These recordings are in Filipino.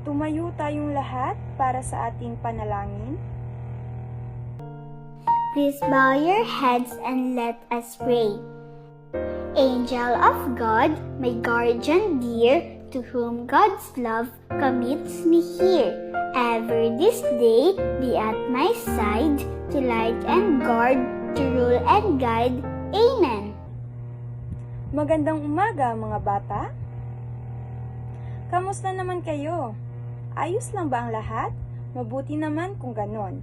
Tumayo tayong lahat para sa ating panalangin. Please bow your heads and let us pray. Angel of God, my guardian dear, to whom God's love commits me here. Ever this day, be at my side, to light and guard, to rule and guide. Amen. Magandang umaga mga bata. Kamusta naman kayo? Ayos lang ba ang lahat? Mabuti naman kung ganon.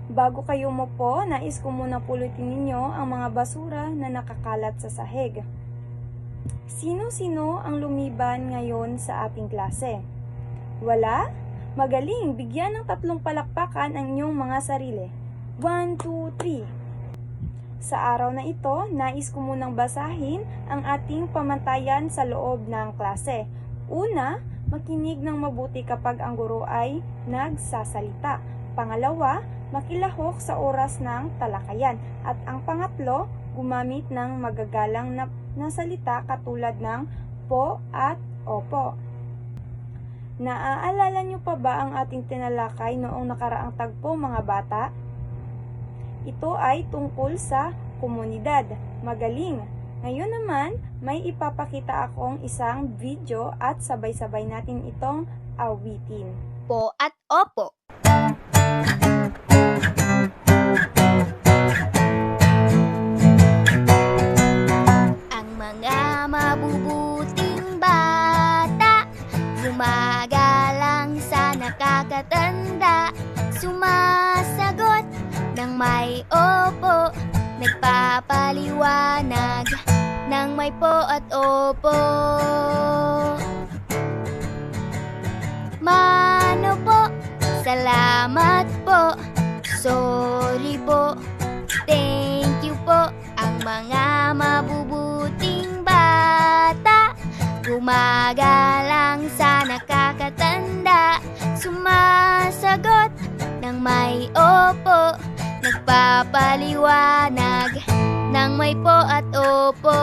Bago kayo umupo, nais ko muna pulutin ninyo ang mga basura na nakakalat sa sahig. Sino-sino ang lumiban ngayon sa ating klase? Wala? Magaling! Bigyan ng 3 palakpakan ang inyong mga sarili. 1, 2, 3. Sa araw na ito, nais ko munang basahin ang ating pamantayan sa loob ng klase. Una, makinig ng mabuti kapag ang guro ay nagsasalita. Pangalawa, makilahok sa oras ng talakayan. At ang pangatlo, gumamit ng magagalang na salita katulad ng po at opo. Naaalala niyo pa ba ang ating tinalakay noong nakaraang tagpo mga bata? Ito ay tungkol sa komunidad. Magaling! Ngayon naman, may ipapakita akong isang video at sabay-sabay natin itong awitin. Po at opo. Ang mga mabubuting bata, gumagalang sa nakakatanda, sumasagot ng may opo, nagpapaliwanag ng may po at opo. Mano po, salamat po, sorry po, thank you po. Ang mga mabubuting bata, gumagalang sa nakakatanda, sumasagot ng may opo, nagpapaliwanag ng may po at opo.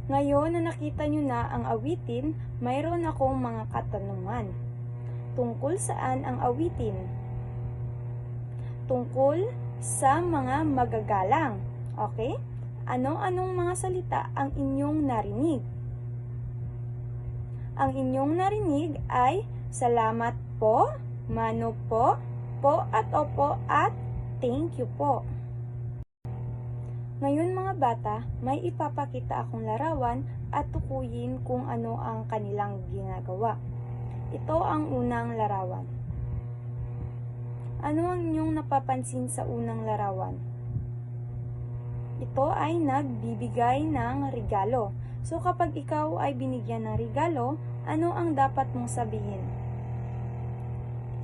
Ngayon na nakita nyo na ang awitin, mayroon akong mga katanungan. Tungkol saan ang awitin? Tungkol sa mga magagalang. Okay? Anong mga salita ang inyong narinig? Ang inyong narinig ay salamat po, mano po at opo at thank you po. Ngayon mga bata, may ipapakita akong larawan at tukuyin kung ano ang kanilang ginagawa. Ito ang unang larawan. Ano ang inyong napapansin sa unang larawan? Ito ay nagbibigay ng regalo. So kapag ikaw ay binigyan ng regalo, ano ang dapat mong sabihin?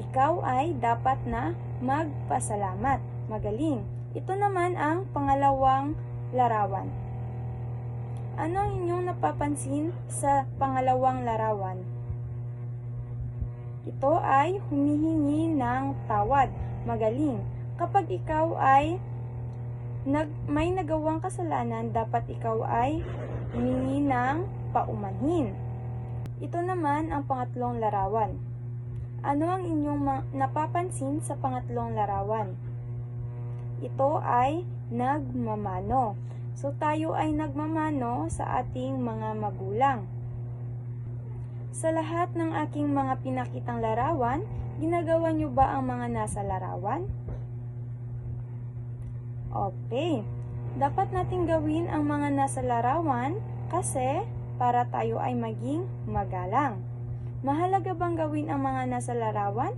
Ikaw ay dapat na magpasalamat. Magaling! Ito naman ang pangalawang larawan. Ano ang inyong napapansin sa pangalawang larawan? Ito ay humihingi ng tawad. Magaling. Kapag ikaw ay may nagawang kasalanan, dapat ikaw ay humingi ng paumanhin. Ito naman ang pangatlong larawan. Ano ang inyong napapansin sa pangatlong larawan? Ito ay nagmamano. So tayo ay nagmamano sa ating mga magulang. Sa lahat ng aking mga pinakitang larawan, ginagawa nyo ba ang mga nasa larawan? Okay. Dapat nating gawin ang mga nasa larawan kasi para tayo ay maging magalang. Mahalaga bang gawin ang mga nasa larawan?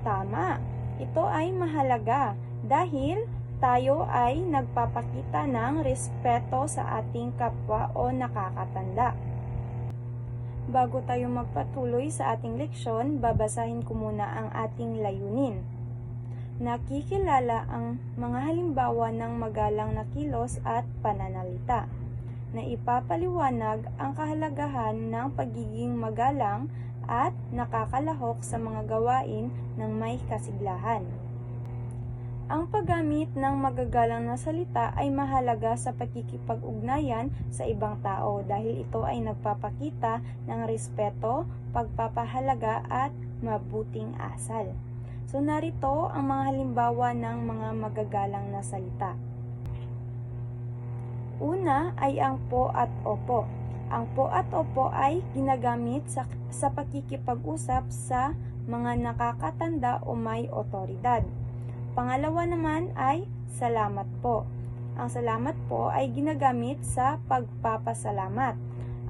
Tama. Ito ay mahalaga dahil tayo ay nagpapakita ng respeto sa ating kapwa o nakakatanda. Bago tayo magpatuloy sa ating leksyon, babasahin ko muna ang ating layunin. Nakikilala ang mga halimbawa ng magalang na kilos at pananalita na ipapaliwanag ang kahalagahan ng pagiging magalang at nakakalahok sa mga gawain ng may kasiglahan. Ang paggamit ng magagalang na salita ay mahalaga sa pakikipag-ugnayan sa ibang tao dahil ito ay nagpapakita ng respeto, pagpapahalaga at mabuting asal. So narito ang mga halimbawa ng mga magagalang na salita. Una ay ang po at opo. Ang po at opo ay ginagamit sa pakikipag-usap sa mga nakakatanda o may otoridad. Pangalawa naman ay salamat po. Ang salamat po ay ginagamit sa pagpapasalamat.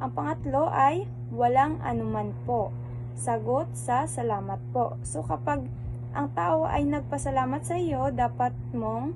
Ang pangatlo ay walang anuman po. Sagot sa salamat po. So kapag ang tao ay nagpasalamat sa iyo, dapat mong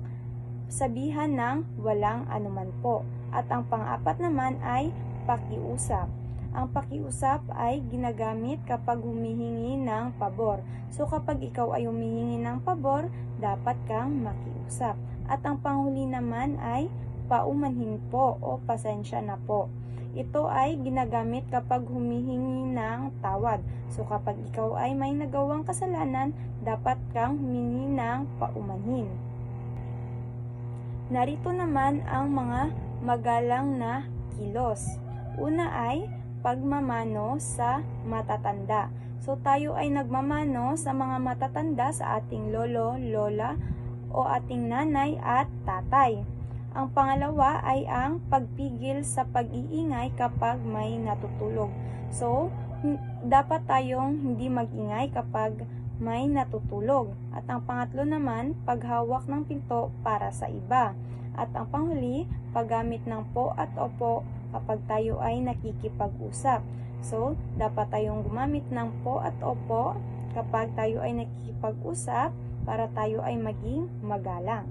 sabihan ng walang anuman po. At ang pang-apat naman ay pakiusap. Ang pakiusap ay ginagamit kapag humihingi ng pabor. So kapag ikaw ay humihingi ng pabor, dapat kang makiusap. At ang panghuli naman ay paumanhin po o pasensya na po. Ito ay ginagamit kapag humihingi ng tawad. So kapag ikaw ay may nagawang kasalanan, dapat kang humingi ng paumanhin. Narito naman ang mga magalang na kilos. Una ay pagmamano sa matatanda. So tayo ay nagmamano sa mga matatanda, sa ating lolo, lola o ating nanay at tatay. Ang pangalawa ay ang pagpigil sa pag-iingay kapag may natutulog. So dapat tayong hindi mag-ingay kapag may natutulog. At ang pangatlo naman, paghawak ng pinto para sa iba. At ang panghuli, paggamit ng po at opo kapag tayo ay nakikipag-usap. So, dapat tayong gumamit ng po at opo kapag tayo ay nakikipag-usap para tayo ay maging magalang.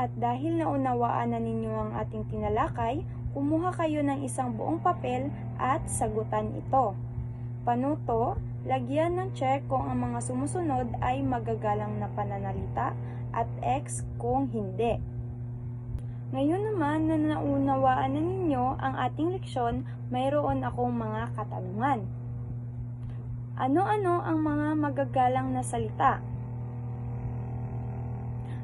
At dahil naunawaan na ninyo ang ating tinalakay, kumuha kayo ng isang buong papel at sagutan ito. Panuto, lagyan ng check kung ang mga sumusunod ay magagalang na pananalita at X kung hindi. Ngayon naman na naunawaan na ninyo ang ating leksyon, mayroon akong mga katanungan. Ano-ano ang mga magagalang na salita?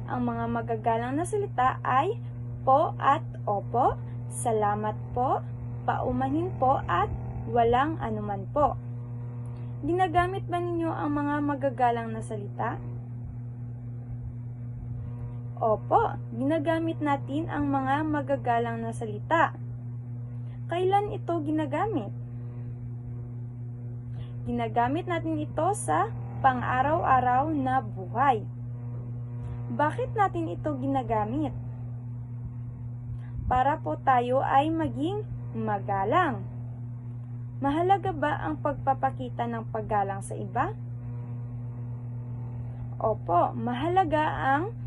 Ang mga magagalang na salita ay po at opo, salamat po, paumanhin po at walang anuman po. Ginagamit ba ninyo ang mga magagalang na salita? Opo, ginagamit natin ang mga magagalang na salita. Kailan ito ginagamit? Ginagamit natin ito sa pang-araw-araw na buhay. Bakit natin ito ginagamit? Para po tayo ay maging magalang. Mahalaga ba ang pagpapakita ng paggalang sa iba? Opo, mahalaga ang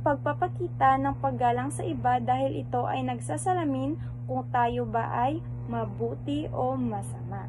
pagpapakita ng paggalang sa iba dahil ito ay nagsasalamin kung tayo ba ay mabuti o masama.